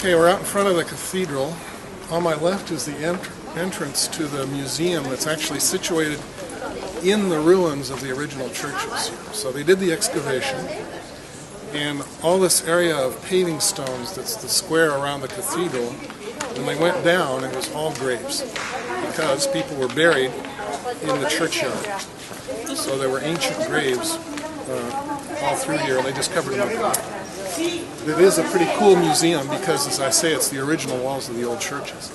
Okay, we're out in front of the cathedral. On my left is the entrance to the museum that's actually situated in the ruins of the original churches. So they did the excavation, and all this area of paving stones that's the square around the cathedral, when they went down, it was all graves because people were buried in the churchyard. So there were ancient graves all through here, and they just covered them up. It is a pretty cool museum because, as I say, it's the original walls of the old churches.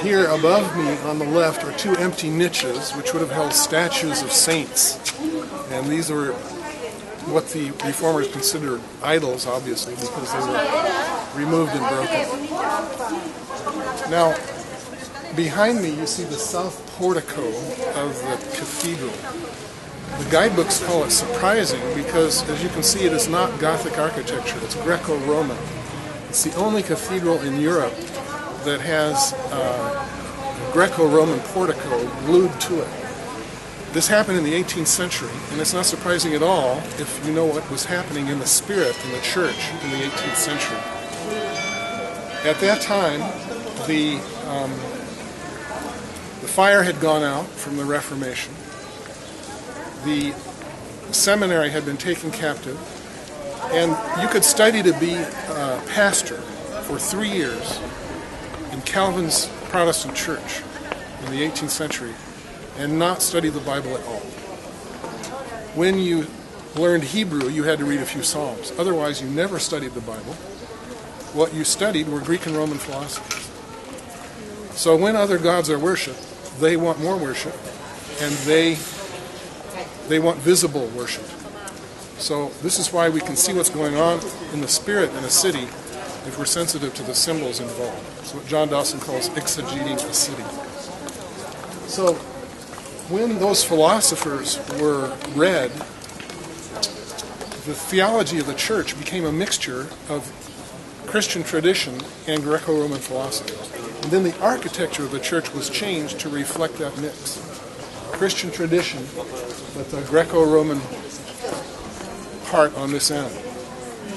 Here above me on the left are two empty niches which would have held statues of saints. And these were what the reformers considered idols, obviously, because they were removed and broken. Now, behind me you see the south portico of the cathedral. The guidebooks call it surprising because, as you can see, it is not Gothic architecture, it's Greco-Roman. It's the only cathedral in Europe that has a Greco-Roman portico glued to it. This happened in the 18th century, and it's not surprising at all if you know what was happening in the spirit in the church in the 18th century. At that time, the fire had gone out from the Reformation. The seminary had been taken captive, and you could study to be a pastor for 3 years in Calvin's Protestant church in the 18th century and not study the Bible at all. When you learned Hebrew, you had to read a few Psalms. Otherwise, you never studied the Bible. What you studied were Greek and Roman philosophies. So when other gods are worshipped, they want more worship, and they want visible worship. So this is why we can see what's going on in the spirit in a city if we're sensitive to the symbols involved. It's what John Dawson calls exegeting a city. So when those philosophers were read, the theology of the church became a mixture of Christian tradition and Greco-Roman philosophy. And then the architecture of the church was changed to reflect that mix. Christian tradition with the Greco-Roman part on this end.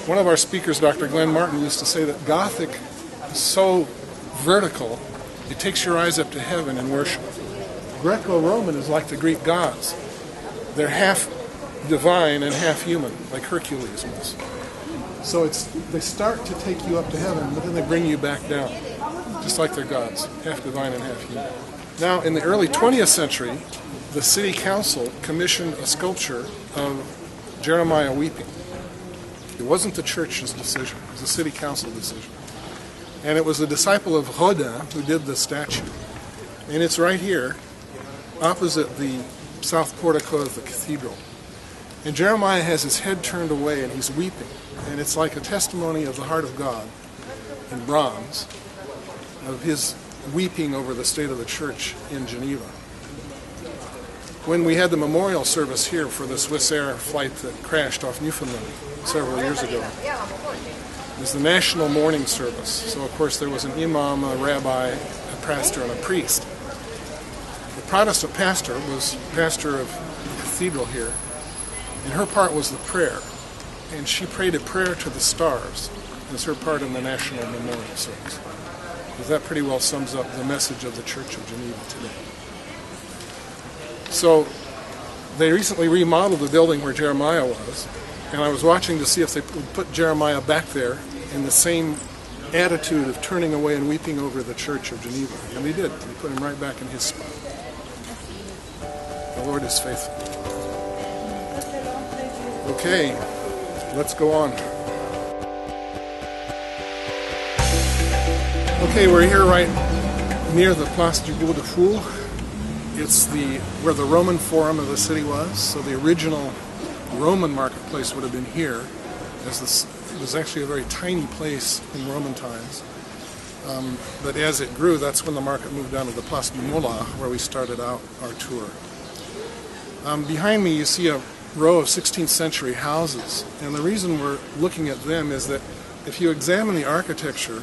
One of our speakers, Dr. Glenn Martin, used to say that Gothic is so vertical, it takes your eyes up to heaven in worship. Greco-Roman is like the Greek gods. They're half divine and half human, like Hercules was. So they start to take you up to heaven, but then they bring you back down, just like their gods, half divine and half human. Now, in the early 20th century, the city council commissioned a sculpture of Jeremiah weeping. It wasn't the church's decision, it was the city council decision. And it was a disciple of Rodin who did the statue. And it's right here, opposite the south portico of the cathedral. And Jeremiah has his head turned away and he's weeping. And it's like a testimony of the heart of God in bronze, of his weeping over the state of the church in Geneva. When we had the memorial service here for the Swissair flight that crashed off Newfoundland several years ago, it was the national mourning service. So, of course, there was an imam, a rabbi, a pastor, and a priest. The Protestant pastor was pastor of the cathedral here, and her part was the prayer. And she prayed a prayer to the stars as her part in the national memorial service. Because that pretty well sums up the message of the Church of Geneva today. So they recently remodeled the building where Jeremiah was, and I was watching to see if they would put Jeremiah back there in the same attitude of turning away and weeping over the Church of Geneva. And they did. They put him right back in his spot. The Lord is faithful. Okay, let's go on. Okay, we're here right near the Place du Bois de Foule. It's where the Roman Forum of the city was. So the original Roman marketplace would have been here. It was actually a very tiny place in Roman times. But as it grew, that's when the market moved down to the Place du Moulin, where we started out our tour. Behind me you see a row of 16th century houses. And the reason we're looking at them is that if you examine the architecture,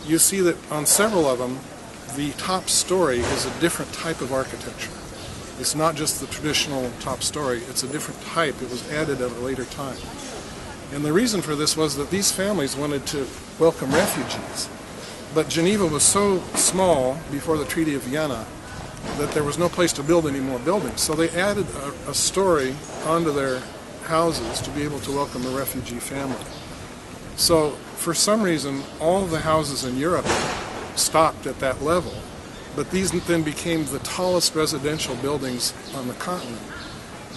you see that on several of them, the top story is a different type of architecture. It's not just the traditional top story, it's a different type. It was added at a later time. And the reason for this was that these families wanted to welcome refugees. But Geneva was so small before the Treaty of Vienna that there was no place to build any more buildings. So they added a story onto their houses to be able to welcome a refugee family. So for some reason, all of the houses in Europe stopped at that level. But these then became the tallest residential buildings on the continent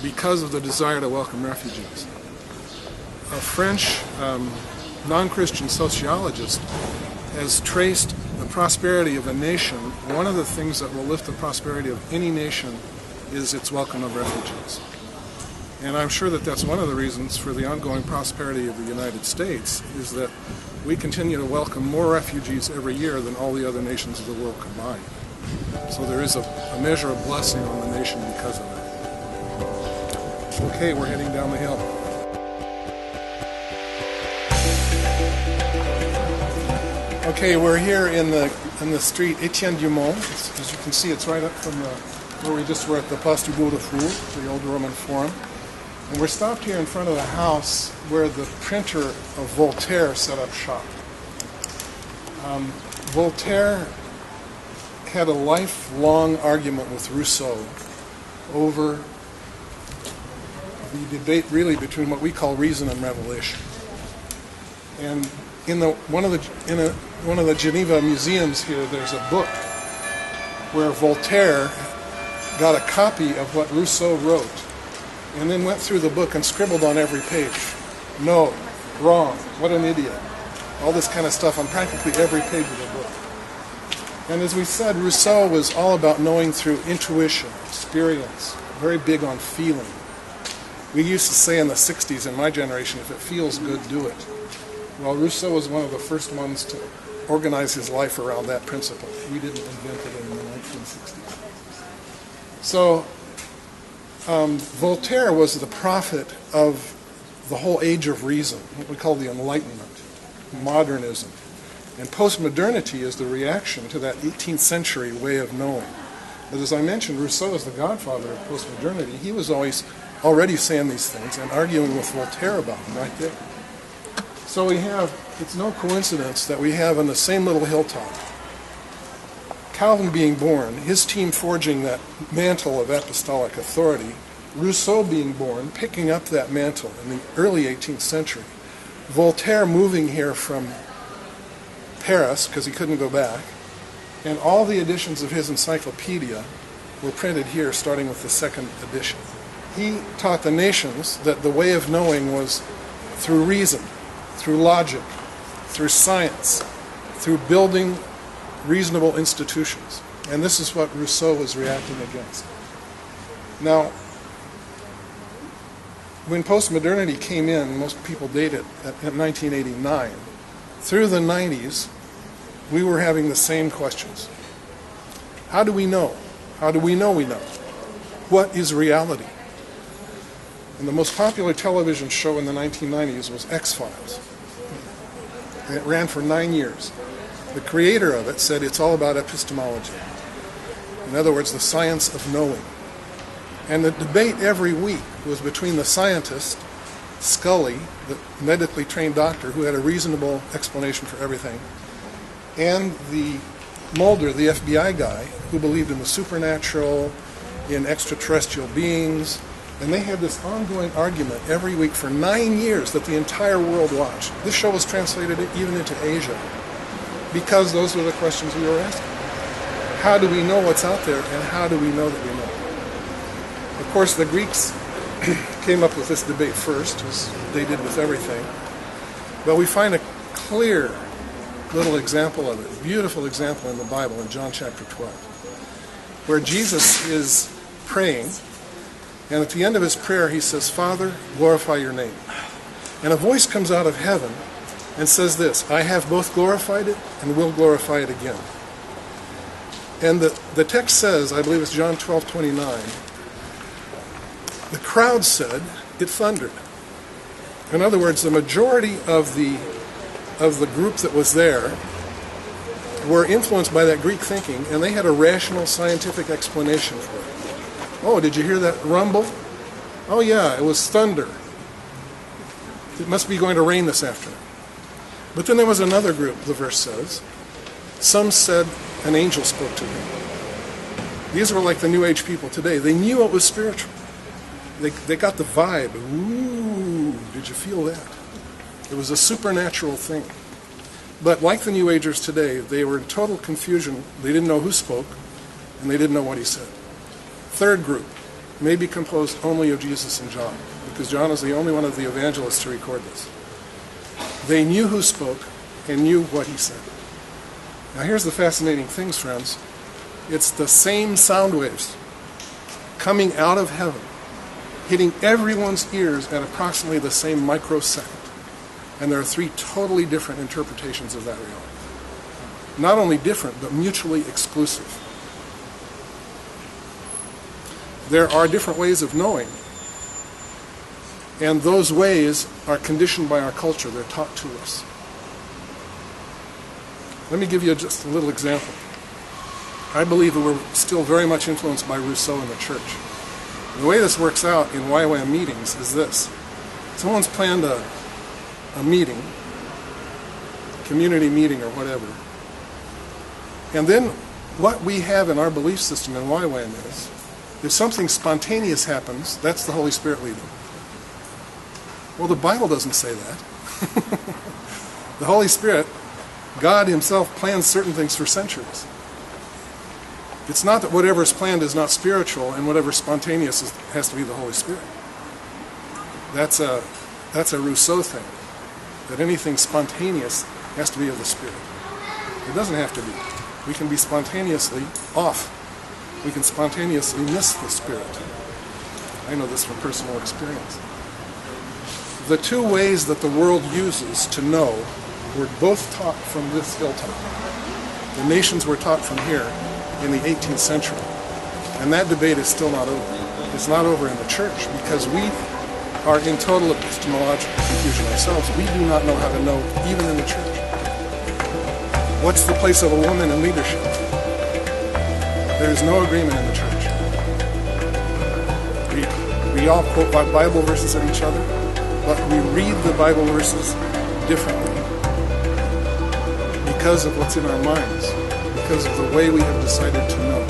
because of the desire to welcome refugees. A French non-Christian sociologist has traced the prosperity of a nation. One of the things that will lift the prosperity of any nation is its welcome of refugees. And I'm sure that that's one of the reasons for the ongoing prosperity of the United States, is that we continue to welcome more refugees every year than all the other nations of the world combined. So there is a measure of blessing on the nation because of that. Okay, we're heading down the hill. Okay, we're here in the street Etienne Dumont. As you can see, it's right up from where we just were at the Place du Beau de Four, the old Roman Forum. And we're stopped here in front of the house where the printer of Voltaire set up shop. Voltaire had a lifelong argument with Rousseau over the debate really between what we call reason and revelation. And in one of the Geneva museums here, there's a book where Voltaire got a copy of what Rousseau wrote and then went through the book and scribbled on every page. No, wrong, what an idiot. All this kind of stuff on practically every page of the book. And as we said, Rousseau was all about knowing through intuition, experience, very big on feeling. We used to say in the 60s, in my generation, if it feels good, do it. Well, Rousseau was one of the first ones to organize his life around that principle. We didn't invent it in the 1960s. So, Voltaire was the prophet of the whole age of reason, what we call the Enlightenment, modernism. And postmodernity is the reaction to that 18th century way of knowing. But as I mentioned, Rousseau is the godfather of postmodernity. He was already saying these things and arguing with Voltaire about them right there. So we have, it's no coincidence that we have on the same little hilltop, Calvin being born, his team forging that mantle of apostolic authority, Rousseau being born, picking up that mantle in the early 18th century, Voltaire moving here from Paris because he couldn't go back, and all the editions of his encyclopedia were printed here starting with the second edition. He taught the nations that the way of knowing was through reason, through logic, through science, through building reasonable institutions. And this is what Rousseau was reacting against. Now, when postmodernity came in, most people date it at 1989. Through the 90s, we were having the same questions. How do we know? How do we know we know? What is reality? And the most popular television show in the 1990s was X-Files. And it ran for 9 years. The creator of it said it's all about epistemology. In other words, the science of knowing. And the debate every week was between the scientist, Scully, the medically trained doctor who had a reasonable explanation for everything, and the Mulder, the FBI guy, who believed in the supernatural, in extraterrestrial beings. And they had this ongoing argument every week for 9 years that the entire world watched. This show was translated even into Asia because those were the questions we were asking. How do we know what's out there, and how do we know that we know? Of course, the Greeks came up with this debate first, as they did with everything. But we find a clear little example of it, a beautiful example in the Bible in John chapter 12, where Jesus is praying. And at the end of his prayer, he says, Father, glorify your name. And a voice comes out of heaven and says this, I have both glorified it and will glorify it again. And the text says, I believe it's John 12:29, the crowd said, it thundered. In other words, the majority of the group that was there were influenced by that Greek thinking, and they had a rational scientific explanation for it. Oh, did you hear that rumble? Oh yeah, it was thunder. It must be going to rain this afternoon. But then there was another group, the verse says. Some said an angel spoke to him. These were like the New Age people today. They knew it was spiritual. They got the vibe. Ooh, did you feel that? It was a supernatural thing. But like the New Agers today, they were in total confusion. They didn't know who spoke, and they didn't know what he said. Third group may be composed only of Jesus and John, because John is the only one of the evangelists to record this. They knew who spoke and knew what he said. Now here's the fascinating things, friends. It's the same sound waves coming out of heaven, hitting everyone's ears at approximately the same microsecond. And there are three totally different interpretations of that reality. Not only different, but mutually exclusive. There are different ways of knowing, and those ways are conditioned by our culture. They're taught to us. Let me give you just a little example. I believe that we're still very much influenced by Rousseau in the church. The way this works out in YWAM meetings is this. Someone's planned a meeting, community meeting or whatever, and then what we have in our belief system in YWAM is, if something spontaneous happens, that's the Holy Spirit leading. Well, the Bible doesn't say that. The Holy Spirit, God himself, plans certain things for centuries. It's not that whatever is planned is not spiritual and whatever spontaneous has to be the Holy Spirit. That's a Rousseau thing, that anything spontaneous has to be of the Spirit. It doesn't have to be. We can be spontaneously off. We can spontaneously miss the Spirit. I know this from personal experience. The two ways that the world uses to know were both taught from this hilltop. The nations were taught from here in the 18th century. And that debate is still not over. It's not over in the church because we are in total epistemological confusion ourselves. We do not know how to know even in the church. What's the place of a woman in leadership? There is no agreement in the church. We all quote Bible verses at each other, but we read the Bible verses differently because of what's in our minds, because of the way we have decided to know.